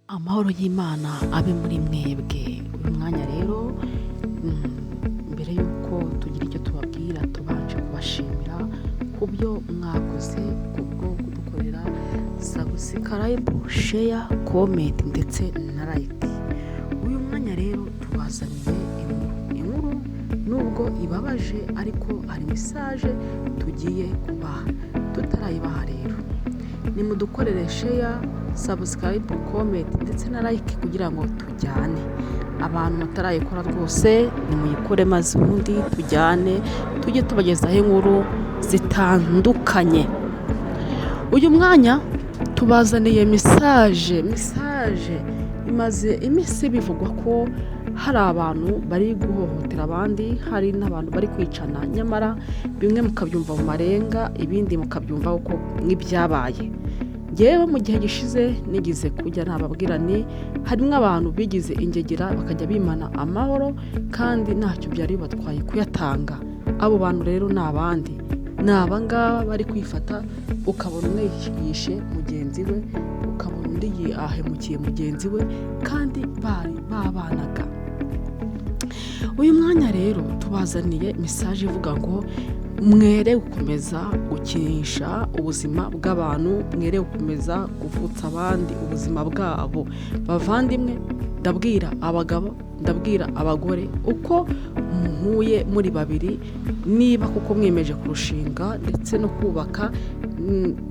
Amahoro y'Imana abe muri mwebwe. Uyu mwanya rero mbere y'uko tugira icyo tubabwira tubanje kubashimira ku byo mwakoze kubwo kudukorera subscribe, share, comment ndetse na like. Uyu mwanya rero tubazaniye inkuru nubwo ibabaje ariko hari message tugiye kubaha. Tutarayibaha rero nimudukorere share, subscribe, comment ndetse na like kugira ngo tujyane. Abantu batarayikora rwose nimuyikore maze ubundi tujyane tujye tubagezaho inkuru zitandukanye. Uyu mwanya tubazaniye message imaze iminsi bivugwa ko hari abantu bari guhohotera abandi, hari n'abantu bari kwicana, nyamara bimwe mukabyumva mu marenga ibindi mukabyumva uko nk'ibyabaye. Ngewe mu gihe gishize nigize kujya nababwira ni harimo abantu bigize ingegera bakajya bimana amahoro kandi ntacyo byari batwaye kuyatanga. Abo bantu rero ni abandi, ni abangaba bari kwifata, ukabona umwe yishe mugenzi we, ukabona undi ahemukiye mugenzi we kandi bari babanaga. Uyu mwanya rero tubazaniye message ivuga ngo mwere gukomeza gukinisha ubuzima bw'abantu, mwere gukomeza kuvutsa abandi ubuzima bwabo. Bavandimwe, ndabwira abagabo, ndabwira abagore, uko muhuye muri babiri, niba kuko mwiyemeje kurushinga ndetse no kubaka,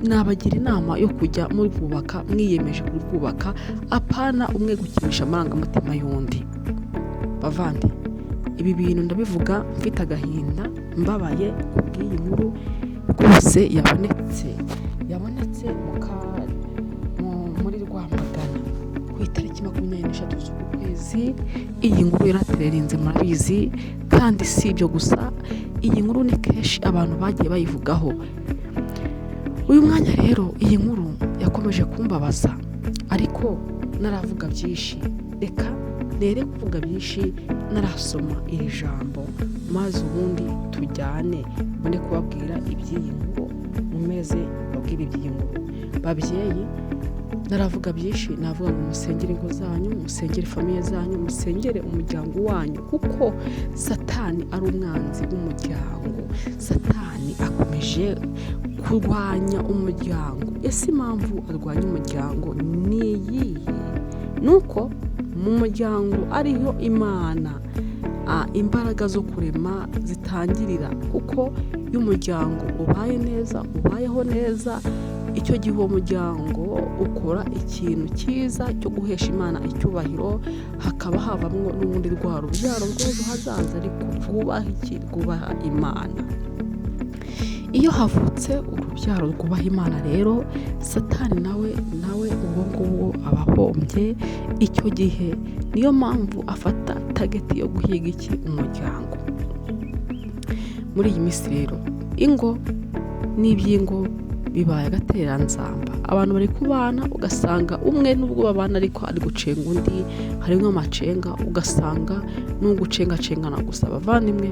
nabagira inama yo kujya muri kubaka mwiyemeje kurwubaka, apana umwe gukinisha amarangamutima y'undi. Bavandi, ibi bintu ndabivuga mfite agahinda, mbabaye kubw'iyi nkuru rwose yabonetse muri Rwamagana ku itariki 23 z'uku kwezi. Iyi nkuru yaratererinze murabizi, kandi si ibyo gusa, iyi nkuru ni kenshi abantu bagiye bayivugaho. Uyu mwanya rero iyi nkuru yakomeje kumbabaza, ariko naravuga byinshi, reka nere kuvuga byinshi narasoma iri jambo maze ubundi tujyane mbone kubabwira iby'iyi nkuru, mumeze babwira iby'iyi nkuru. Babyeyi, naravuga byinshi, navuga ngo musengere ingo zanyu, musengere famiye zanyu, musengere umuryango wanyu, kuko Satani ari umwanzi w'umuryango. Satani akomeje kurwanya umuryango. Ese impamvu arwanya umuryango ni iyihe? Nuko mu muryango ariho Imana imbaraga zo kurema zitangirira, kuko iyo umuryango ubaye neza, ubayeho neza, icyo gihe uwo muryango ukora ikintu cyiza cyo guhesha Imana icyubahiro, hakaba havamwo n'ubundi rwa rubyaro rw'ejo hazaza ariko rwubaha Imana. Iyo havutse urubyaro rwubaha Imana rero, Satani nawe uwo nguwo aba ahombye. Icyo gihe niyo mpamvu afata tageti yo guhiga umuryango. Muri iyi minsi rero ingo n'iby'ingo bibaye agatereranzamba. Abantu bari kubana ugasanga umwe nubwo babana ariko ari gucenga undi, harimo amacenga, ugasanga n'ugucengacengana gusa. Bavandimwe,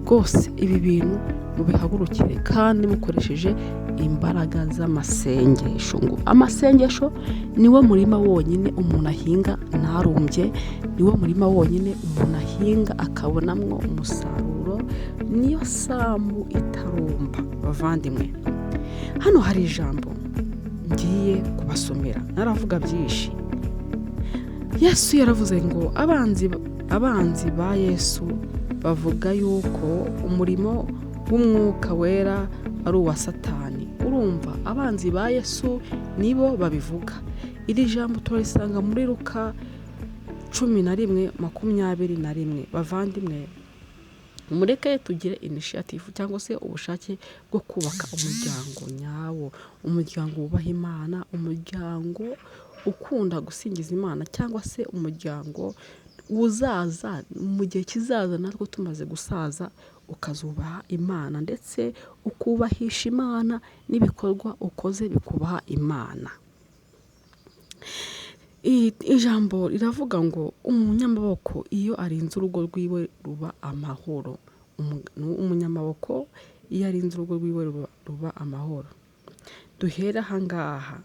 rwose ibi bintu mubihagurukire kandi mukoresheje imbaraga z'amasengesho. Ngo amasengesho niwo murima wonyine umuntu ahinga ntarumbye, niwo murima wonyine umuntu ahinga akabonamwo umusaruro, niyo sambu itarumba. Bavandimwe, hano hari ijambo ngiye kubasomera, naravuga byinshi. Yesu yaravuze ngo abanzi ba Yesu bavuga yuko umurimo w'umwuka wera ari uwa Satani. Urumva, abanzi ba Yesu nibo babivuga. Iri jambo turarisanga muri Luka 11:21. Bavandimwe, mureke tugire initiative cyangwa se ubushake bwo kubaka umuryango nyawo, umuryango wubaha Imana, umuryango ukunda gusingiza Imana, cyangwa se umuryango uzaza mu gihe kizaza natwe tumaze gusaza ukazubaha Imana ndetse ukubahisha Imana n'ibikorwa ukoze bikubaha Imana. Ijambo riravuga ngo umunyamaboko iyo arinze urugo rwiwe ruba amahoro. Umunyamaboko iyo arinze urugo rwiwe ruba amahoro. Duhera ahangaha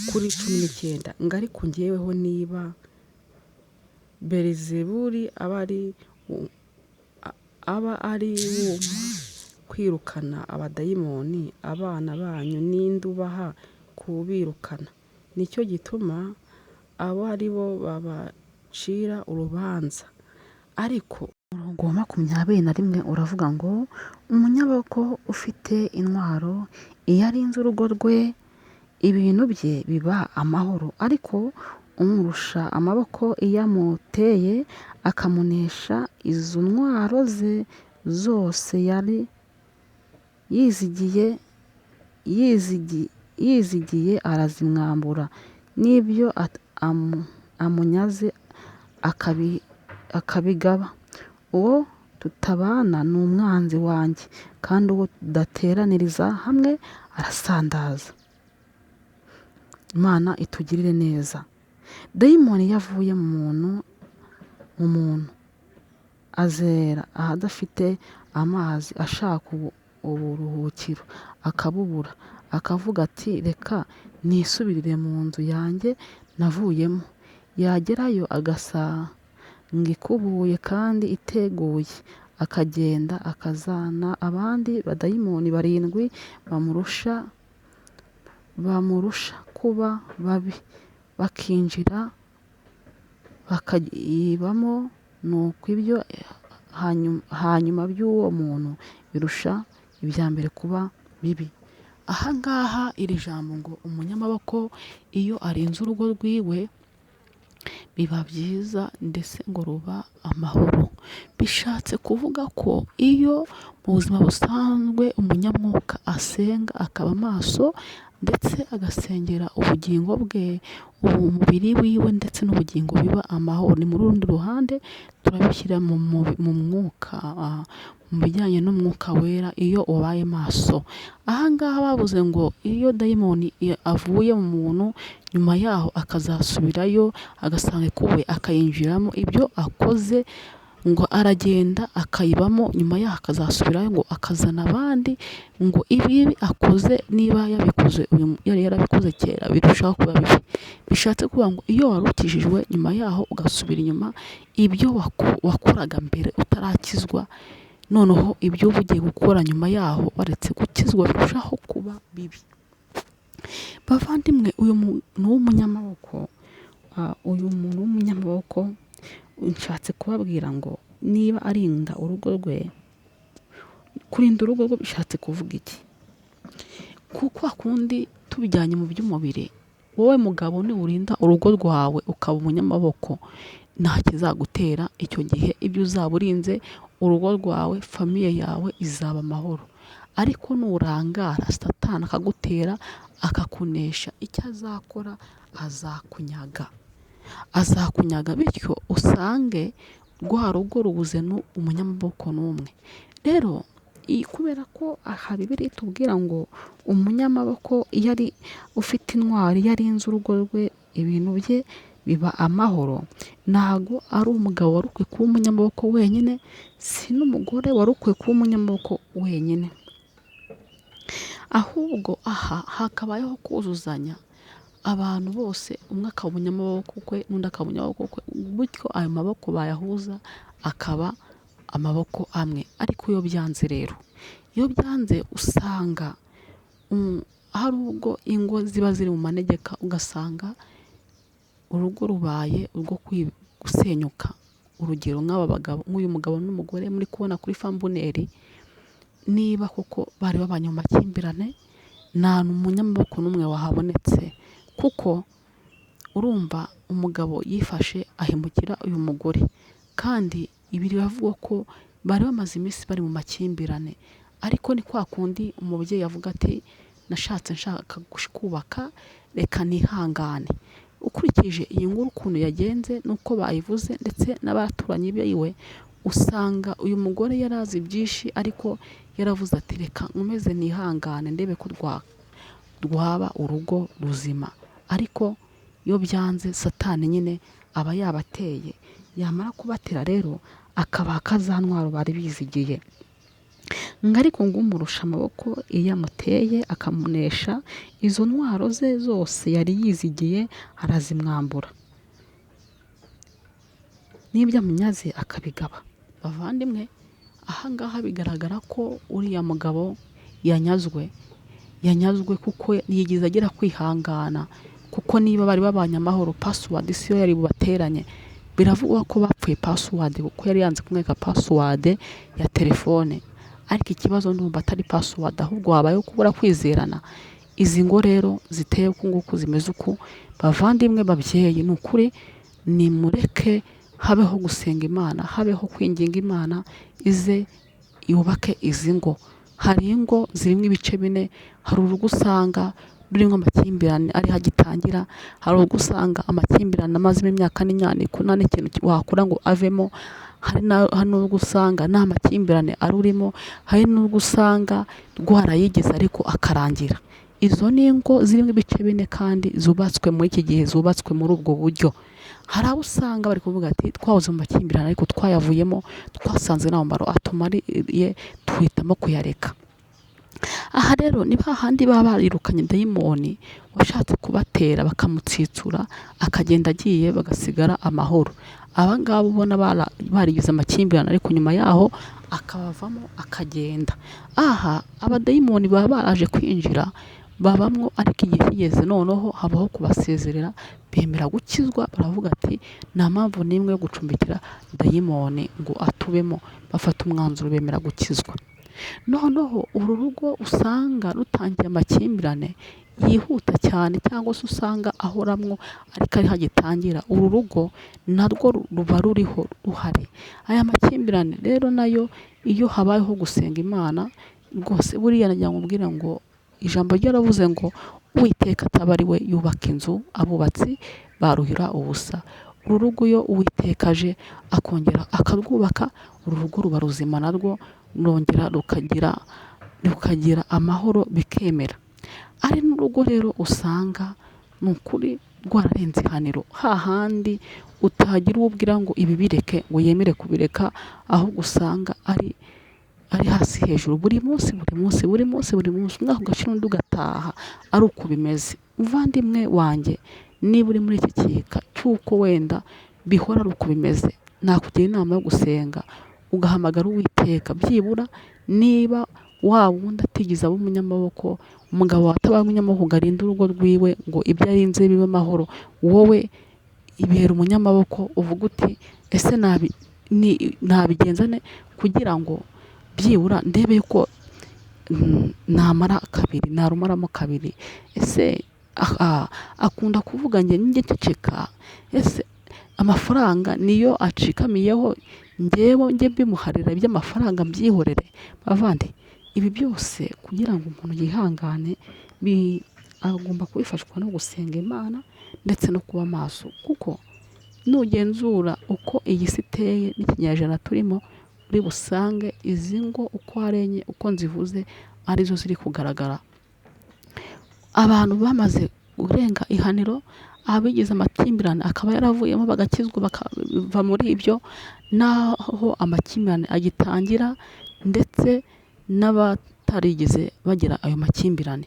kuri 19 ngo ariko njyeweho niba Belizebuli aba ari wuma kwirukana abadayimoni abana banyu ninde ubaha kubirukana? Nicyo gituma abo ari bo babacira urubanza. Ariko umurongo wa 21 uravuga ngo umunyaboko ufite intwaro iyo arinze urugo rwe ibintu bye biba amahoro, ariko umurusha amaboko iyo amuteye akamunesha izo ntwaro ze zose yari yizigiye arazimwambura, n'ibyo amunyaze akabigaba. Uwo tutabana ni umwanzi wanjye, kandi uwo tudateraniriza hamwe arasandaza. Imana itugirire neza. Dayimoni yavuye mu muntu azera ahadafite amazi ashaka uburuhukiro akabubura, akavuga ati reka nisubirire mu nzu yanjye navuyemo. Yagerayo agasanga ikubuye kandi iteguye, akagenda akazana abandi badayimoni 7 bamurusha kuba babi, bakinjira bakayibamo, nuko ibyo hanyuma by'uwo muntu birusha ibya mbere kuba bibi. Ahangaha iri jambo ngo umunyamaboko iyo arinze urugo rwiwe biba byiza ndetse ngo ruba amahoro. Bishatse kuvuga ko iyo mu buzima busanzwe umunyamwuka asenga akaba maso ndetse agasengera ubugingo bwe, umubiri wiwe ndetse n'ubugingo biba amahoro. Ni mu rundi ruhande turabishyira mu mwuka, mu bijyanye n'umwuka wera iyo ubaye maso. Ahangaha bavuze ngo iyo dayimoni avuye mu muntu nyuma yaho akazasubirayo agasanga ikubuye akayinjiramo, ibyo akoze ngo aragenda akayibamo, nyuma yaho akazasubirayo ngo akazana abandi, ngo ibi akoze niba yari yarabikoze kera birushaho kuba bibi. Bishatse kuvuga ngo iyo warukijijwe nyuma yaho ugasubira inyuma, ibyo wakoraga mbere utarakizwa, noneho ibyo ugiye gukora nyuma yaho waretse gukizwa birushaho kuba bibi. Bavandimwe, uyu muntu w'umunyamaboko nshatse kubabwira ngo niba arinda urugo rwe, kurinda urugo rwe bishatse kuvuga iki? Kuko akundi tubijyanye mu by'umubiri, wowe mugabo niwurinda urugo rwawe ukaba umunyamaboko nta kizagutera. Icyo gihe ibyo uzaba urinze urugo rwawe, famiye yawe izaba amahoro. Ariko nurangara Satani akagutera akakunesha, icyo azakora azakunyaga, bityo usange rwa rugo rubuze umunyamaboko n'umwe. Rero kubera ko aha Bibiliya itubwira ngo umunyamaboko iyo ari ufite intwari iyo arinze urugo rwe ibintu bye biba amahoro, ntago ari umugabo wari ukwiye kuba umunyamaboko wenyine, si n'umugore wari ukwiye kuba umunyamaboko wenyine, ahubwo aha hakabayeho kuzuzanya. Abantu bose umwe akaba umunyamaboko kwe n'undi akaba umunyamaboko kwe, bityo ayo maboko bayahuza akaba amaboko amwe. Ariko iyo byanze usanga hari ubwo ingo ziba ziri mu manegeka, ugasanga urugo rubaye urwo gusenyuka. Urugero nk'uyu mugabo n'umugore muri kubona kuri fambuneri, niba koko bari babanye mu makimbirane nta umunyamaboko n'umwe wahabonetse, kuko urumva umugabo yifashe ahemukira uyu mugore, kandi ibi biravuga ko bari bamaze iminsi bari mu makimbirane. Ariko ni kwa kundi umubyeyi avuga ati nshaka kubaka, reka nihangane. Ukurikije iyi nkuru ukuntu yagenze nuko bayivuze ndetse n'abaturanyi biwe, usanga uyu mugore yarazi byinshi, ariko yaravuze ati reka nkomeze nihangane ndebe ko rwaba urugo ruzima. Ariko iyo byanze Satani nyine aba yabateye, yamara kubatera rero akabaka za ntwaro bari bizigiye. ngo ariko ngo umurusha amaboko iyo amuteye akamunesha, izo ntwaro ze zose yari yizigiye arazimwambura, n'ibyo amunyaze akabigaba. Bavandimwe, ahangaha bigaragara ko uriya mugabo yanyazwe kuko yigeze agira kwihangana, kuko niba bari babanye amahoro password siyo yari bubateranye. Biravugwa ko bapfuye password kuko yari yanze kumwereka password ya telefone, ariko ikibazo ndumva atari password ahubwo habayeho kubura kwizerana. Izi ngo rero ziteye uku nguku zimeze uku, bavandimwe babyeyi, ni ukuri nimureke habeho gusenga Imana, habeho kwinginga Imana ize yubake izi ngo. Hari ingo zirimo ibice bine, hari urugo usanga rurimo amakimbirane ari hagitangira, hari urugo usanga amakimbirane amazemo imyaka n'imyaniko nta n'ikintu wakora ngo avemo, hari n'urwo usanga nta makimbirane arurimo, hari n'urwo usanga rwarayigeze ariko akarangira. Izo ni ingo zirimo ibice bine kandi zubatswe muri iki gihe, zubatswe muri ubwo buryo. Hari abo usanga bari kuvuga ati twahoze mu makimbirane ariko twayavuyemo, twasanze nta mumaro atumariye, tuhitamo kuyareka. Aha rero ni hahandi baba barirukanye dayimoni washatse kubatera bakamutsitsura, akagenda agiye bagasigara amahoro. Aba ngaba ubona barigize amakimbirane ariko nyuma yaho akabavamo akagenda. Aha abadayimoni baba baraje kwinjira babamwo, ariko igihe kigeze noneho habaho kubasezerera, bemera gukizwa, baravuga ati nta mpamvu n'imwe yo gucumbikira dayimoni ngo atubemo, bafata umwanzuro bemera gukizwa. Noneho uru rugo usanga rutangiye amakimbirane yihuta cyane, cyangwa se usanga ahoramwo ariko ari hagitangira, uru rugo narwo ruba ruriho ruhari. Aya makimbirane rero nayo iyo habayeho gusenga Imana rwose, buriya nagira ngo mbwire ngo ijambo ryaravuze ngo Uwiteka ataba ari we yubaka inzu, abubatsi baruhira ubusa. Uru rugo iyo Uwiteka aje akongera akarwubaka, uru rugo ruba ruzima narwo rwongera rukagira amahoro bikemera. Ari n'urugo rero usanga ni ukuri rwararenze ihaniro, hahandi utagira uwo ubwira ngo ibi bireke ngo yemere kubireka, ahubwo usanga ari hasi hejuru, buri munsi umwaka ugashira undi ugataha ari uko bimeze. Muvandimwe wanjye, niba uri muri iki kika cy'uko wenda bihora ari uko bimeze, nakugira inama yo gusenga ugahamagara Uwiteka, byibura niba wa wundi atigeze aba umunyamaboko, umugabo atabaye umunyamaboko ngo arinde urugo rwiwe ngo ibyo arinze bibe amahoro, wowe ibera umunyamaboko, uvuga uti ese nabigenza ne kugira ngo byibura ndebe yuko narumaramo kabiri. Ese akunda kuvuga njye ceceka, ese amafaranga niyo acikamiyeho njye bimuharira iby'amafaranga mbyihorere. Bavandi, ibi byose kugira ngo umuntu yihangane agomba kubifashwa no gusenga Imana ndetse no kuba maso, kuko nugenzura uko iyi si iteye n'ikinyejana turimo, uri busange izi ngo uko ari enye uko nzivuze arizo ziri kugaragara. Abantu bamaze kurenga ihaniro, abigize amakimbirane akaba yaravuyemo bagakizwa bakava muri ibyo, naho amakimbirane agitangira, ndetse n'abatarigeze bagira ayo makimbirane.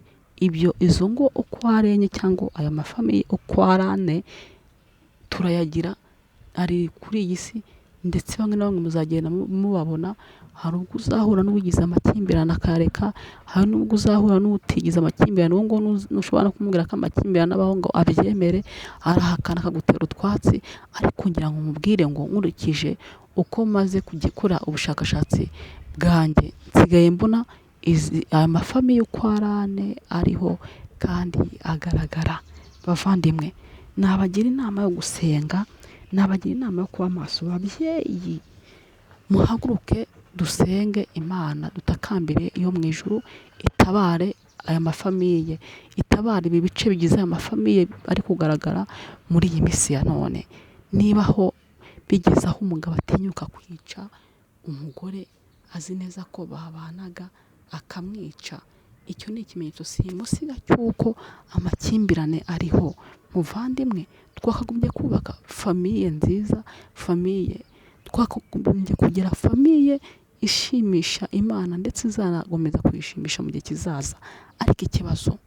Izo ngo uko ari enye cyangwa aya mafamiye uko ari ane turayagira ari kuri iyi si, ndetse bamwe na bamwe muzagenda mubabona. Hari ubwo uzahura n'uwigize amakimbirane akareka, hari n'ubwo uzahura n'utigize amakimbirane, uwo ngo nushobora kumubwira ko amakimbirane abaho ngo abyemere, arahakana akagutera utwatsi. Ariko ngira ngo mubwire ngo nkurikije uko maze kugikora ubushakashatsi bwanjye, nsigaye mbona aya mafamiye uko ari ane ariho kandi agaragara. Bavandimwe, nabagira inama yo gusenga, nabagira inama yo kuba maso. Babyeyi, muhaguruke dusenge Imana, dutakambire iyo mu ijuru itabare aya mafamiye, itabare ibi bice bigize aya mafamiye ari kugaragara muri iyi minsi ya none. Niba ho bigeze aho umugabo atinyuka kwica umugore azi neza ko babanaga akamwica, icyo ni ikimenyetso simusiga cy'uko amakimbirane ariho. Muvandimwe, twakagombye kubaka famiye nziza, twakagombye kugira famiye ishimisha Imana ndetse izanagomeza kuyishimisha mu gihe kizaza. Ariko ikibazo,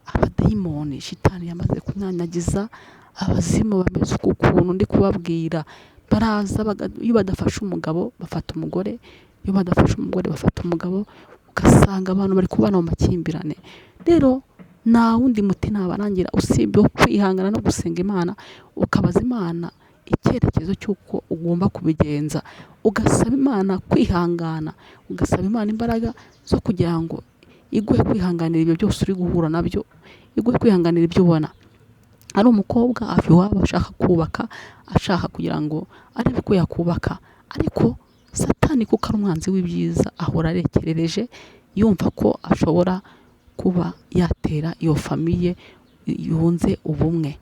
abadayimoni shitani yamaze kunyanyagiza, abazimu bameze uku kuntu ndi kubabwira, baraza iyo badafashe umugabo bafata umugore, iyo badafashe umugore bafata umugabo, ugasanga abantu bari kubana mu makimbirane. Rero nta wundi muti nabarangira usibye kwihangana no gusenga Imana, ukabaza Imana icyerekezo cy'uko ugomba kubigenza, ugasaba Imana kwihangana, ugasaba Imana imbaraga zo kugira ngo iguhe kwihanganira ibyo byose uri guhura nabyo, iguhe kwihanganira ibyo ubona. Ari umukobwa ava iwabo ashaka kubaka, ashaka kugira ngo arebe ko yakubaka, ariko Satani kuko ari umwanzi w'ibyiza ahora arekerereje, yumva ko ashobora kuba yatera iyo famiye yunze ubumwe.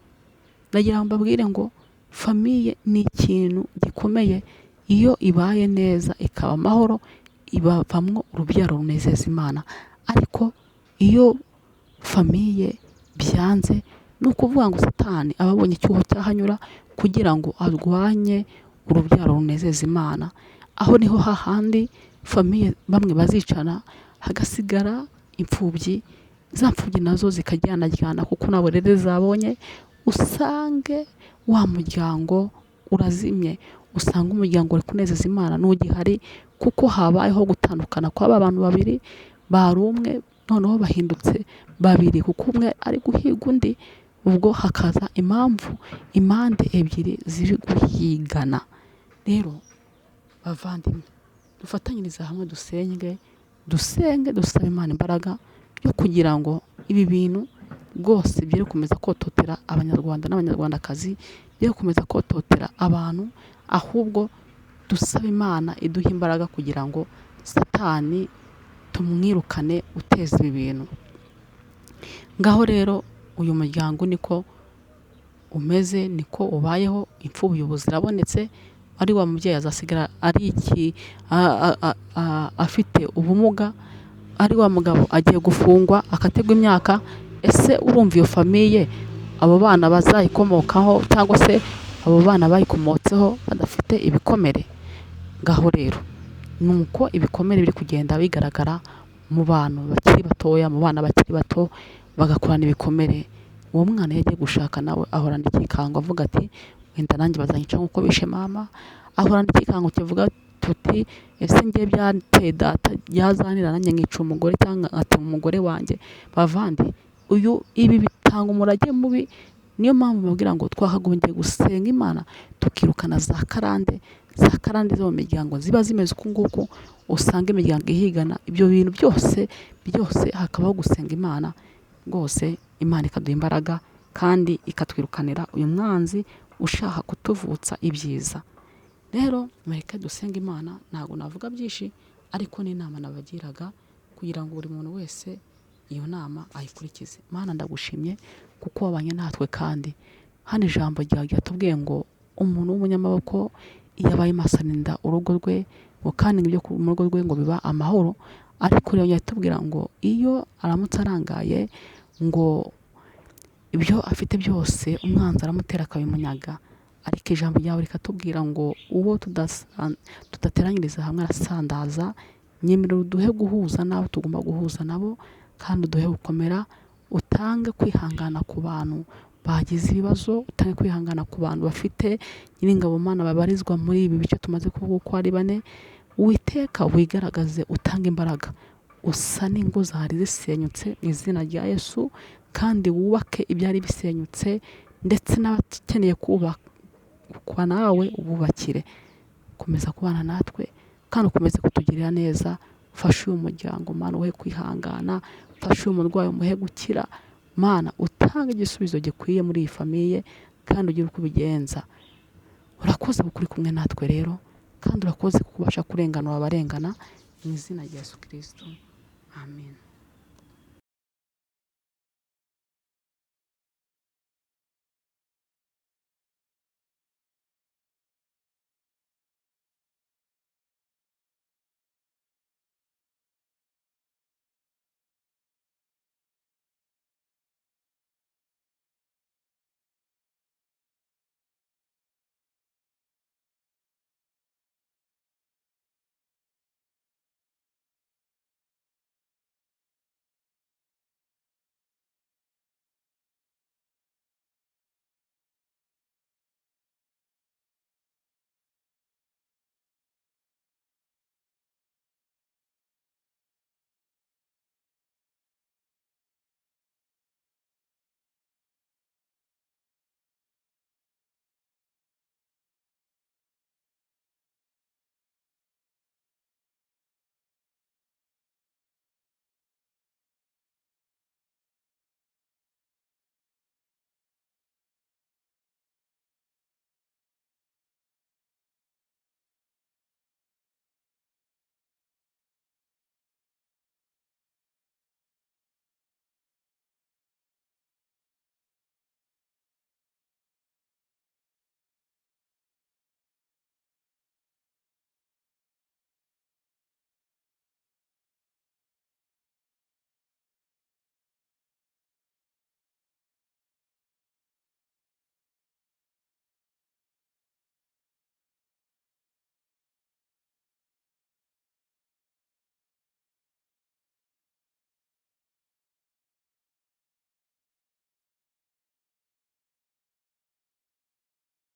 Ndagira ngo mbabwire ngo famiye ni ikintu gikomeye, iyo ibaye neza ikaba amahoro, ibavamwo urubyaro runezeza Imana. Ariko iyo famiye byanze, ni ukuvuga ngo Satani aba abonye icyuho cyahanyura kugira ngo arwanye urubyaro runezeza Imana. Aho niho hahandi famiye bamwe bazicana, hagasigara imfubyi, za mfubyi nazo zikajyana kuko nabo rero zabonye, usange wa muryango urazimye, usanga umuryango uri kunezeza Imana ntugihari, kuko habayeho gutandukana kw'aba bantu babiri bari umwe, noneho bahindutse babiri kuko umwe ari guhiga undi. Ubwo hakaza impande ebyiri ziri guhigana. Rero bavandimwe, dufatanyirize hamwe dusenge dusaba Imana imbaraga yo kugira ngo ibi bintu rwose bye gukomeza kototera Abanyarwanda n'Abanyarwandakazi, bye gukomeza kototera abantu, ahubwo dusaba Imana iduha imbaraga kugira ngo Satani tumwirukane uteza ibi bintu. Ngaho rero uyu muryango niko umeze, niko ubayeho. Imfubyi ubu zirabonetse, ari wa mubyeyi azasigara ari afite ubumuga, ari wa mugabo agiye gufungwa akategwa imyaka. Ese urumva iyo famiye abo bana bazayikomokaho cyangwa se abo bana bayikomotseho badafite ibikomere? Ngaho rero nuko ibikomere biri kugenda bigaragara mu bantu bakiri batoya, mu bana bakiri bato bagakurana ibikomere. Uwo mwana yagiye gushaka nawe ahorana igikango avuga ati wenda nanjye bazanyica nk'uko bishe mama. Ahorana igikango kivuga tuti ese ngiye byateye data yazanira nanjye nkica umugore cyangwa atema umugore wanjye. Bavandi, ibi bitanga umurage mubi. Niyo mpamvu mbabwira ngo twakagombye gusenga Imana tukirukana za karande zo mu miryango ziba zimeze uku nguku, usanga imiryango ihigana. Ibyo bintu byose hakabaho gusenga Imana, rwose Imana ikaduha imbaraga kandi ikatwirukanira uyu mwanzi ushaka kutuvutsa ibyiza. Rero mureke dusenga Imana. Ntabwo navuga byinshi, ariko ni inama nabagiraga kugira ngo buri muntu wese iyo nama ayikurikize. Mana ndagushimye kuko wabanye natwe, kandi hano ijambo ryawe ryatubwiye ngo umuntu w'umunyamaboko iyo abaye maso arinda urugo rwe, ngo kandi ibyo mu rugo rwe ngo biba amahoro. Ariko rero yatubwira ngo iyo aramutse arangaye, ngo ibyo afite byose umwanzi aramutera akabimunyaga. Ariko ijambo ryawe rikatubwira ngo uwo tudateranyiriza hamwe arasandaza. Nyemerera uduhe guhuza n'abo tugomba guhuza nabo, kandi uduhe gukomera, utange kwihangana ku bantu bagize ibibazo, utange kwihangana ku bantu bafite Nyiringabo Mana babarizwa muri ibi bice tumaze kuvuga uko ari bane. Uwiteka wigaragaze, utange imbaraga, usane ingo zari zisenyutse mu izina rya Yesu, kandi wubake ibyari bisenyutse, ndetse n'abakeneye kubakwa nawe ububakire. Komeza kubana natwe kandi ukomeze kutugirira neza. Fasha uyu muryango Mana uhe kwihangana, fasha uyu murwayi umuhe gukira. Mana utange igisubizo gikwiye muri iyi famiye, kandi ugire uko ubigenza. Urakoze kuri kumwe natwe rero, kandi urakoze kubasha kurenganura abarengana, mu izina rya Yesu Kristo, amen.